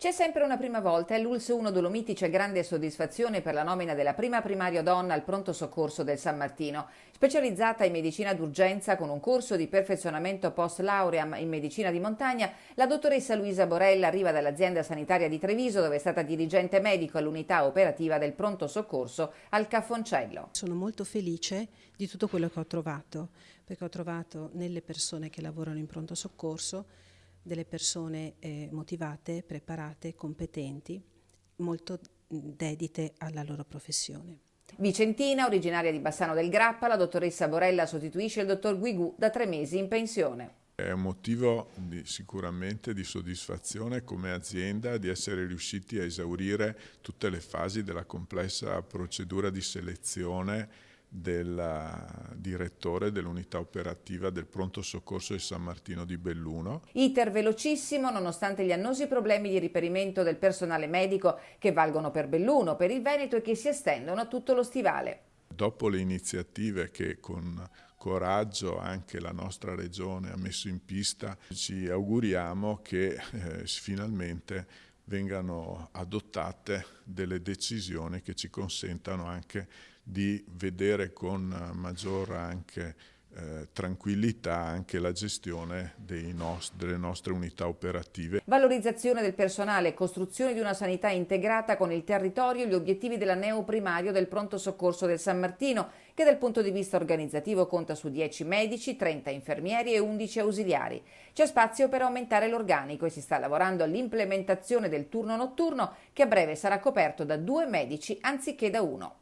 C'è sempre una prima volta e all'ULSS 1 Dolomiti c'è grande soddisfazione per la nomina della prima primaria donna al pronto soccorso del San Martino. Specializzata in medicina d'urgenza con un corso di perfezionamento post lauream in medicina di montagna, la dottoressa Luisa Borella arriva dall'azienda sanitaria di Treviso, dove è stata dirigente medico all'unità operativa del pronto soccorso al Caffoncello. Sono molto felice di tutto quello che ho trovato, perché ho trovato nelle persone che lavorano in pronto soccorso delle persone motivate, preparate, competenti, molto dedite alla loro professione. Vicentina, originaria di Bassano del Grappa, la dottoressa Borella sostituisce il dottor Guigù da 3 mesi in pensione. È un motivo sicuramente di soddisfazione come azienda di essere riusciti a esaurire tutte le fasi della complessa procedura di selezione del direttore dell'unità operativa del pronto soccorso di San Martino di Belluno. Iter velocissimo nonostante gli annosi problemi di reperimento del personale medico che valgono per Belluno, per il Veneto e che si estendono a tutto lo stivale. Dopo le iniziative che con coraggio anche la nostra regione ha messo in pista, ci auguriamo che finalmente vengano adottate delle decisioni che ci consentano anche di vedere con maggior anche tranquillità anche la gestione delle nostre unità operative. Valorizzazione del personale, costruzione di una sanità integrata con il territorio e gli obiettivi della neoprimario del pronto soccorso del San Martino, che dal punto di vista organizzativo conta su 10 medici, 30 infermieri e 11 ausiliari. C'è spazio per aumentare l'organico e si sta lavorando all'implementazione del turno notturno, che a breve sarà coperto da 2 medici anziché da 1.